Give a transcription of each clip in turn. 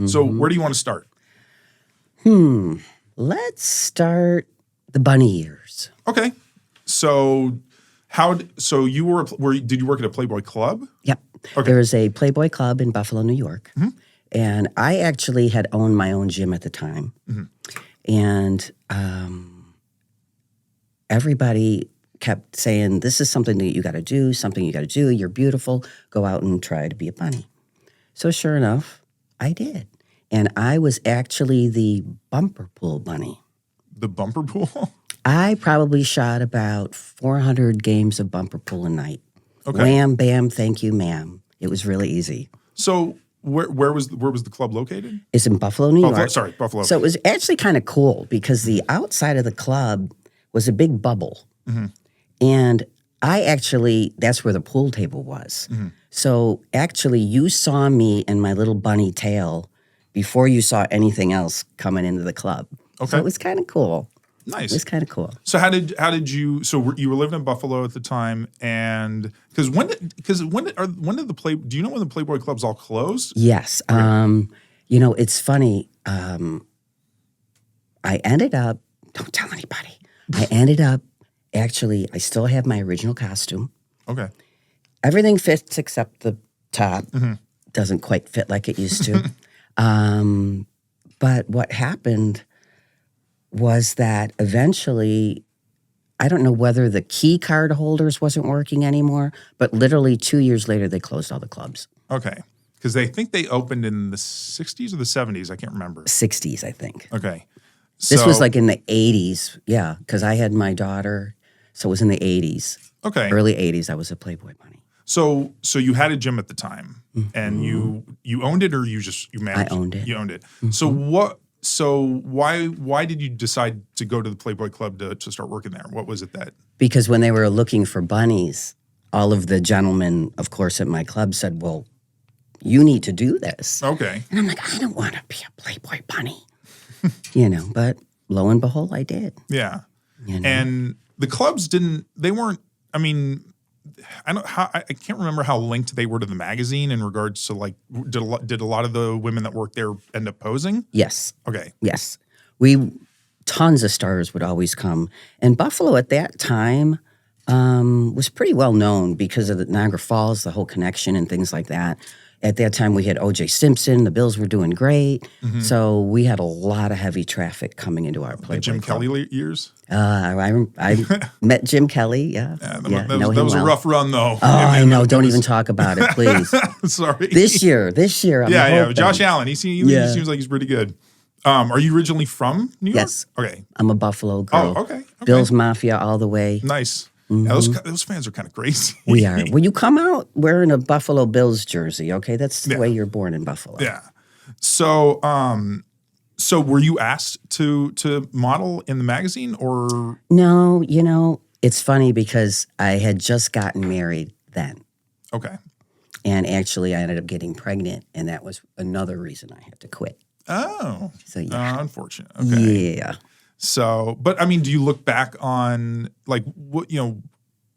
So where do you want to start? Let's start the bunny years. Okay. So so you did you work at a Playboy Club? Yep. Okay. There was a Playboy Club in Buffalo, New York. And I actually had owned my own gym at the time. And everybody kept saying, this is something that you got to do, something you got to do. You're beautiful. Go out and try to be a bunny. So sure enough, I did. And I was actually the bumper pool bunny. The bumper pool? I probably shot about 400 games of bumper pool a night. Okay. Wham, bam, thank you, ma'am. It was really easy. So where was the club located? It's in Buffalo, New York. Buffalo. So it was actually kind of cool because the outside of the club was a big bubble. And that's where the pool table was. So actually you saw me and my little bunny tail before you saw anything else coming into the club. Okay. So it was kind of cool. Nice. It was kind of cool. So how did you? So you were living in Buffalo at the time, and when did the Play? Do you know when the Playboy Clubs all closed? Yes. Okay. It's funny. I ended up. Don't tell anybody. I ended up actually. I still have my original costume. Okay. Everything fits except the top. Doesn't quite fit like it used to. But what happened was that eventually, I don't know whether the key card holders wasn't working anymore, but literally 2 years later, they closed all the clubs. Okay. Because they think they opened in the 60s or the 70s. I can't remember. 60s, I think. Okay. This was like in the 80s. Yeah, because I had my daughter, so it was in the 80s. Okay. Early 80s, I was a Playboy bunny. So you had a gym at the time, and you owned it, or you managed? I owned it. You owned it. So why did you decide to go to the Playboy Club to start working there? What was it that? Because when they were looking for bunnies, all of the gentlemen, of course, at my club said, well, you need to do this. Okay. And I'm like, I don't want to be a Playboy bunny. But lo and behold, I did. Yeah. And the clubs I can't remember how linked they were to the magazine in regards to like, did a lot of the women that worked there end up posing? Yes. Okay. Yes. Tons of stars would always come. And Buffalo at that time was pretty well known because of the Niagara Falls, the whole connection and things like that. At that time, we had O.J. Simpson. The Bills were doing great. So we had a lot of heavy traffic coming into our Playboy Jim Club. Kelly years? I met Jim Kelly, yeah. That was a rough run, though. Oh, I know. Don't even talk about it, please. Sorry. This year. I'm hoping. Josh Allen. He seems like he's pretty good. Are you originally from New York? Yes. Okay. I'm a Buffalo girl. Oh, okay. Bills Mafia all the way. Nice. Yeah, those fans are kind of crazy. We are. When you come out wearing a Buffalo Bills jersey, okay? That's the way you're born in Buffalo. Yeah. So, so were you asked to model in the magazine or? No, it's funny because I had just gotten married then. Okay. And actually I ended up getting pregnant, and that was another reason I had to quit. Oh. So yeah. Unfortunate. Okay. Yeah. So, but I mean, do you look back on like what,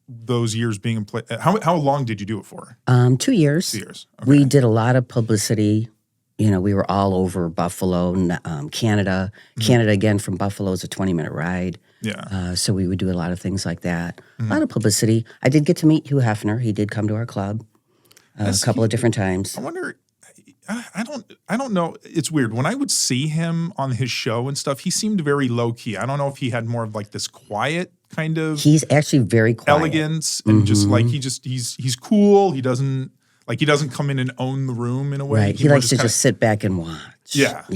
those years being in play? How long did you do it for? 2 years. 2 years. Okay. We did a lot of publicity. We were all over Buffalo, Canada. Canada, again, from Buffalo is a 20-minute ride. Yeah. So we would do a lot of things like that. A lot of publicity. I did get to meet Hugh Hefner. He did come to our club a couple of different times. I wonder. I don't know. It's weird. When I would see him on his show and stuff, he seemed very low key. I don't know if he had more of like this quiet kind of. He's actually very quiet. Elegance and just like he's cool. He doesn't come in and own the room in a way. Right. He likes to just sit back and watch. Yeah.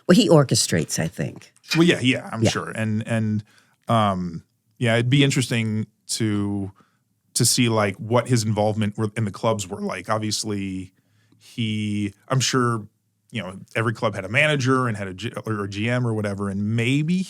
Well, he orchestrates, I think. Well, yeah, I'm sure. And it'd be interesting to see like what his involvement in the clubs were like. Obviously, I'm sure, every club had a manager and had a GM or whatever, and maybe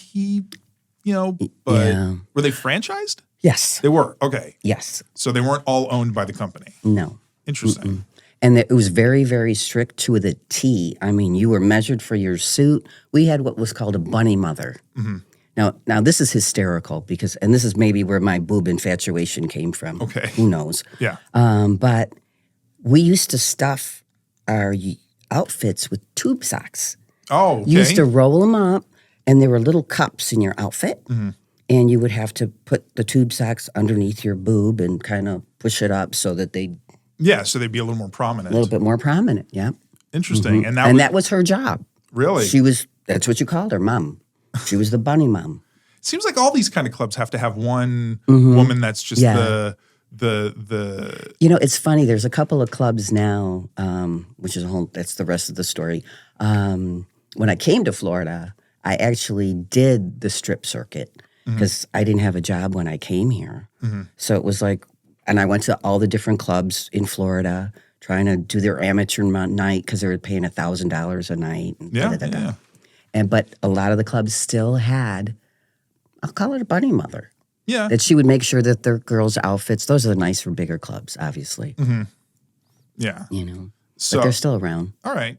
but were they franchised? Yes. They were. Okay. Yes. So they weren't all owned by the company. No. Interesting. And it was very, very strict to the T. I mean, you were measured for your suit. We had what was called a bunny mother. Now this is hysterical and this is maybe where my boob infatuation came from. Okay. Who knows? Yeah. But we used to stuff outfits with tube socks. Oh, okay. You used to roll them up, and there were little cups in your outfit, and you would have to put the tube socks underneath your boob and kind of push it up so that they'd so they'd be a little more prominent. a little bit more prominent. Yeah, Interesting. And that was her job. Really? That's what you called her, mom. She was the bunny mom. Seems like all these kind of clubs have to have one woman that's just the It's funny. There's a couple of clubs now, which is that's the rest of the story. When I came to Florida, I actually did the strip circuit because I didn't have a job when I came here. So it was like, and I went to all the different clubs in Florida trying to do their amateur night because they were paying $1,000 a night. And but a lot of the clubs still had, I'll call it a bunny mother. Yeah. That she would make sure that their girls' outfits, those are the nicer, bigger clubs, obviously. Yeah. You know, So but they're still around. All right.